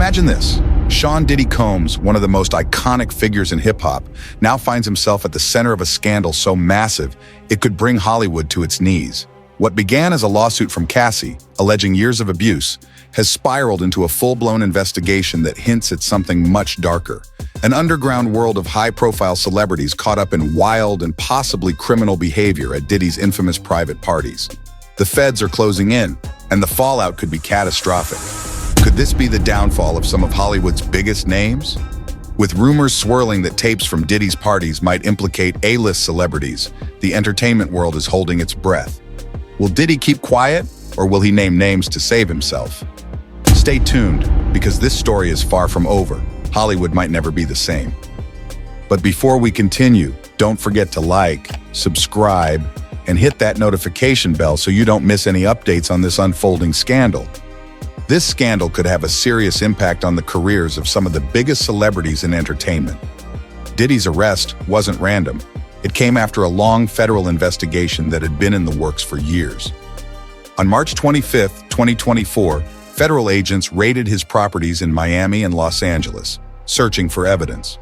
Imagine this. Sean Diddy Combs, one of the most iconic figures in hip-hop, now finds himself at the center of a scandal so massive it could bring Hollywood to its knees. What began as a lawsuit from Cassie, alleging years of abuse, has spiraled into a full-blown investigation that hints at something much darker. An underground world of high-profile celebrities caught up in wild and possibly criminal behavior at Diddy's infamous private parties. The feds are closing in, and the fallout could be catastrophic. Could this be the downfall of some of Hollywood's biggest names? With rumors swirling that tapes from Diddy's parties might implicate A-list celebrities, the entertainment world is holding its breath. Will Diddy keep quiet, or will he name names to save himself? Stay tuned, because this story is far from over. Hollywood might never be the same. But before we continue, don't forget to like, subscribe, and hit that notification bell so you don't miss any updates on this unfolding scandal. This scandal could have a serious impact on the careers of some of the biggest celebrities in entertainment. Diddy's arrest wasn't random. It came after a long federal investigation that had been in the works for years. On March 25, 2024, federal agents raided his properties in Miami and Los Angeles, searching for evidence.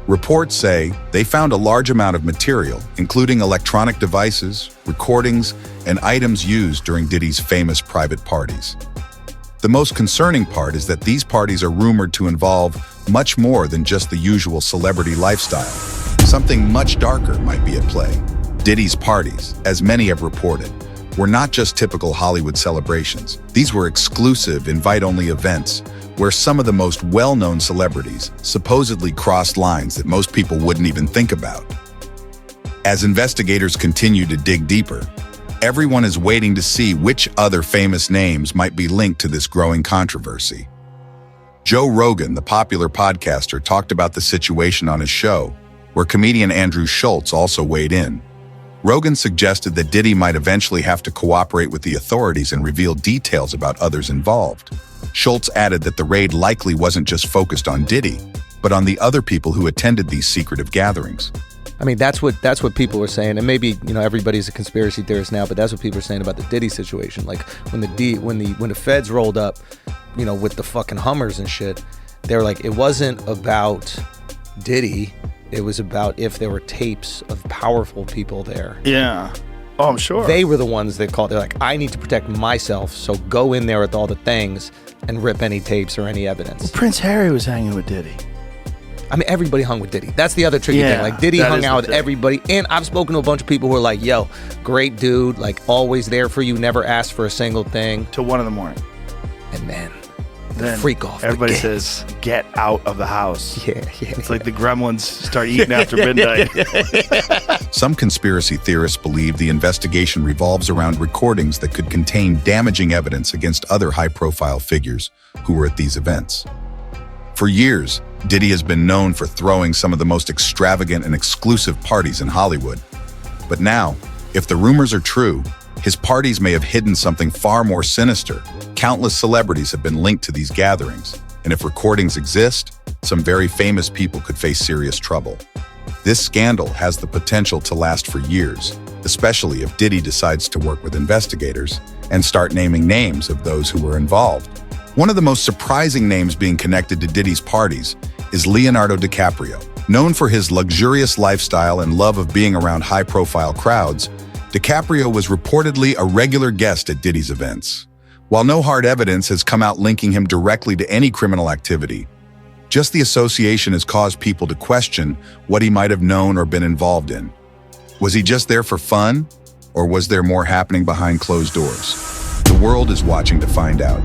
Reports say they found a large amount of material, including electronic devices, recordings, and items used during Diddy's famous private parties. The most concerning part is that these parties are rumored to involve much more than just the usual celebrity lifestyle. Something much darker might be at play. Diddy's parties, as many have reported, were not just typical Hollywood celebrations. These were exclusive, invite-only events where some of the most well-known celebrities supposedly crossed lines that most people wouldn't even think about. As investigators continue to dig deeper, everyone is waiting to see which other famous names might be linked to this growing controversy. Joe Rogan, the popular podcaster, talked about the situation on his show, where comedian Andrew Schulz also weighed in. Rogan suggested that Diddy might eventually have to cooperate with the authorities and reveal details about others involved. Schulz added that the raid likely wasn't just focused on Diddy, but on the other people who attended these secretive gatherings. I mean, that's what people were saying, and maybe everybody's a conspiracy theorist now, but that's what people are saying about the Diddy situation. Like when the feds rolled up, with the fucking Hummers and shit, they were like, it wasn't about Diddy. It was about if there were tapes of powerful people there. Yeah. Oh, I'm sure. They were the ones that called. They're like, I need to protect myself, so go in there with all the things and rip any tapes or any evidence. Well, Prince Harry was hanging with Diddy. I mean, everybody hung with Diddy. That's the other tricky thing. Like, Diddy hung out with everybody. And I've spoken to a bunch of people who are like, yo, great dude, like always there for you, never asked for a single thing. Till 1 a.m. And then freak off. Everybody says, get out of the house. Yeah. It's like the gremlins start eating after midnight. Some conspiracy theorists believe the investigation revolves around recordings that could contain damaging evidence against other high-profile figures who were at these events. For years, Diddy has been known for throwing some of the most extravagant and exclusive parties in Hollywood. But now, if the rumors are true, his parties may have hidden something far more sinister. Countless celebrities have been linked to these gatherings, and if recordings exist, some very famous people could face serious trouble. This scandal has the potential to last for years, especially if Diddy decides to work with investigators and start naming names of those who were involved. One of the most surprising names being connected to Diddy's parties is Leonardo DiCaprio. Known for his luxurious lifestyle and love of being around high-profile crowds, DiCaprio was reportedly a regular guest at Diddy's events. While no hard evidence has come out linking him directly to any criminal activity, just the association has caused people to question what he might have known or been involved in. Was he just there for fun, or was there more happening behind closed doors? The world is watching to find out.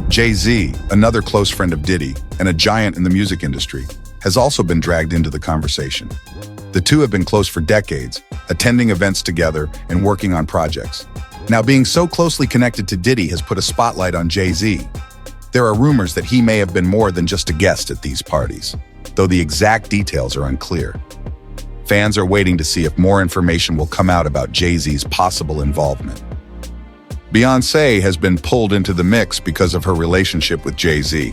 Jay-Z, another close friend of Diddy and a giant in the music industry, has also been dragged into the conversation. The two have been close for decades, attending events together and working on projects. Now, being so closely connected to Diddy has put a spotlight on Jay-Z. There are rumors that he may have been more than just a guest at these parties, though the exact details are unclear. Fans are waiting to see if more information will come out about Jay-Z's possible involvement. Beyoncé has been pulled into the mix because of her relationship with Jay-Z.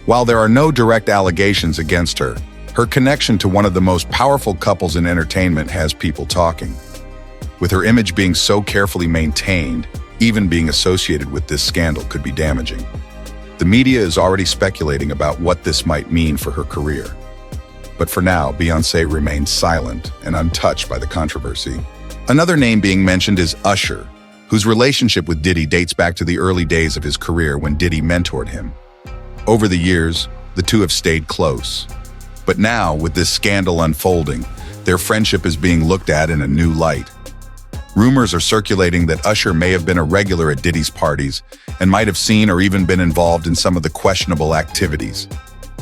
While there are no direct allegations against her, her connection to one of the most powerful couples in entertainment has people talking. With her image being so carefully maintained, even being associated with this scandal could be damaging. The media is already speculating about what this might mean for her career. But for now, Beyoncé remains silent and untouched by the controversy. Another name being mentioned is Usher, whose relationship with Diddy dates back to the early days of his career when Diddy mentored him. Over the years, the two have stayed close. But now, with this scandal unfolding, their friendship is being looked at in a new light. Rumors are circulating that Usher may have been a regular at Diddy's parties and might have seen or even been involved in some of the questionable activities.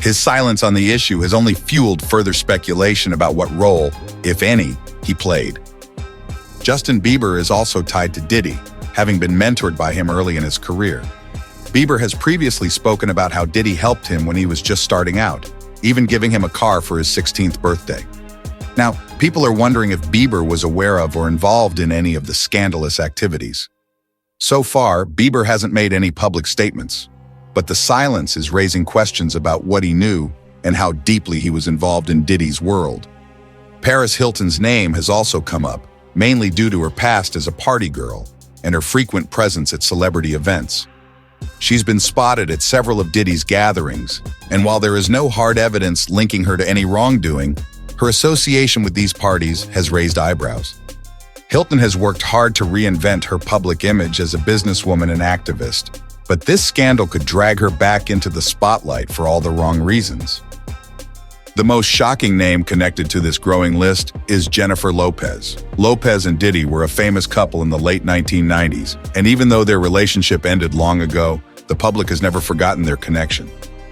His silence on the issue has only fueled further speculation about what role, if any, he played. Justin Bieber is also tied to Diddy, having been mentored by him early in his career. Bieber has previously spoken about how Diddy helped him when he was just starting out, even giving him a car for his 16th birthday. Now, people are wondering if Bieber was aware of or involved in any of the scandalous activities. So far, Bieber hasn't made any public statements, but the silence is raising questions about what he knew and how deeply he was involved in Diddy's world. Paris Hilton's name has also come up, mainly due to her past as a party girl and her frequent presence at celebrity events. She's been spotted at several of Diddy's gatherings, and while there is no hard evidence linking her to any wrongdoing, her association with these parties has raised eyebrows. Hilton has worked hard to reinvent her public image as a businesswoman and activist, but this scandal could drag her back into the spotlight for all the wrong reasons. The most shocking name connected to this growing list is Jennifer Lopez. Lopez and Diddy were a famous couple in the late 1990s, and even though their relationship ended long ago, the public has never forgotten their connection.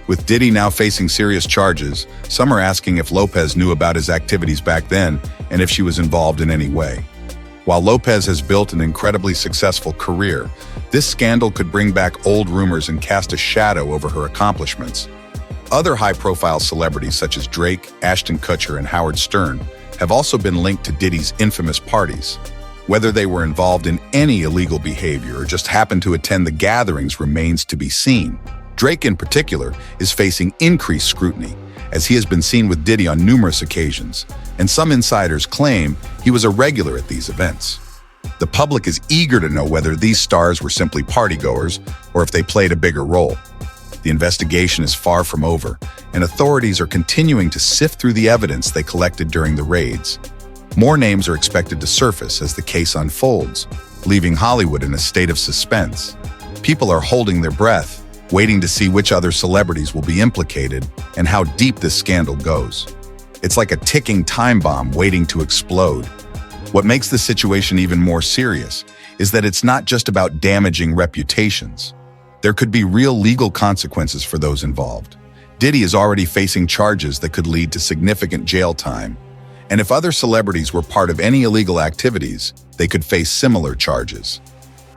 With Diddy now facing serious charges, some are asking if Lopez knew about his activities back then and if she was involved in any way. While Lopez has built an incredibly successful career, this scandal could bring back old rumors and cast a shadow over her accomplishments. Other high-profile celebrities such as Drake, Ashton Kutcher, and Howard Stern have also been linked to Diddy's infamous parties. Whether they were involved in any illegal behavior or just happened to attend the gatherings remains to be seen. Drake, in particular, is facing increased scrutiny, as he has been seen with Diddy on numerous occasions, and some insiders claim he was a regular at these events. The public is eager to know whether these stars were simply partygoers or if they played a bigger role. The investigation is far from over, and authorities are continuing to sift through the evidence they collected during the raids. More names are expected to surface as the case unfolds, leaving Hollywood in a state of suspense. People are holding their breath, waiting to see which other celebrities will be implicated and how deep this scandal goes. It's like a ticking time bomb waiting to explode. What makes the situation even more serious is that it's not just about damaging reputations. There could be real legal consequences for those involved. Diddy is already facing charges that could lead to significant jail time. And if other celebrities were part of any illegal activities, they could face similar charges.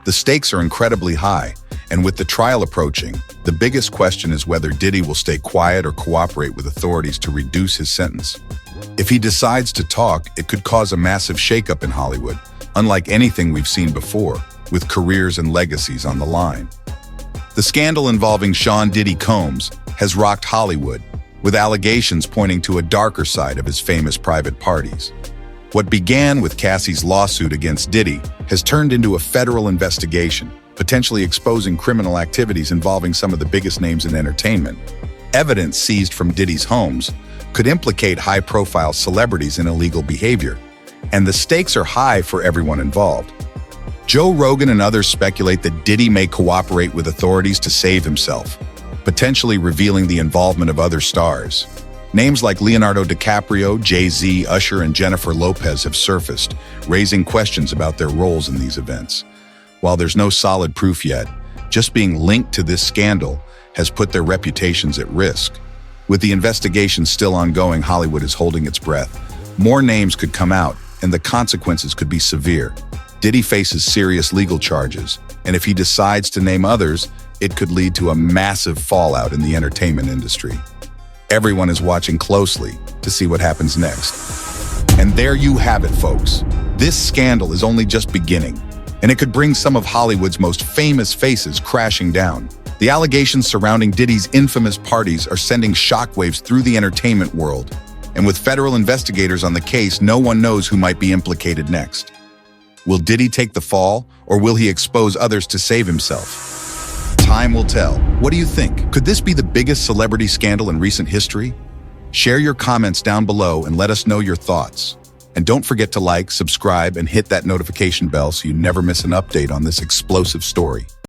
The stakes are incredibly high, and with the trial approaching, the biggest question is whether Diddy will stay quiet or cooperate with authorities to reduce his sentence. If he decides to talk, it could cause a massive shakeup in Hollywood, unlike anything we've seen before, with careers and legacies on the line. The scandal involving Sean Diddy Combs has rocked Hollywood, with allegations pointing to a darker side of his famous private parties. What began with Cassie's lawsuit against Diddy has turned into a federal investigation, potentially exposing criminal activities involving some of the biggest names in entertainment. Evidence seized from Diddy's homes could implicate high-profile celebrities in illegal behavior, and the stakes are high for everyone involved. Joe Rogan and others speculate that Diddy may cooperate with authorities to save himself, potentially revealing the involvement of other stars. Names like Leonardo DiCaprio, Jay-Z, Usher, and Jennifer Lopez have surfaced, raising questions about their roles in these events. While there's no solid proof yet, just being linked to this scandal has put their reputations at risk. With the investigation still ongoing, Hollywood is holding its breath. More names could come out, and the consequences could be severe. Diddy faces serious legal charges, and if he decides to name others, it could lead to a massive fallout in the entertainment industry. Everyone is watching closely to see what happens next. And there you have it, folks. This scandal is only just beginning, and it could bring some of Hollywood's most famous faces crashing down. The allegations surrounding Diddy's infamous parties are sending shockwaves through the entertainment world, and with federal investigators on the case, no one knows who might be implicated next. Will Diddy take the fall, or will he expose others to save himself? Time will tell. What do you think? Could this be the biggest celebrity scandal in recent history? Share your comments down below and let us know your thoughts. And don't forget to like, subscribe, and hit that notification bell so you never miss an update on this explosive story.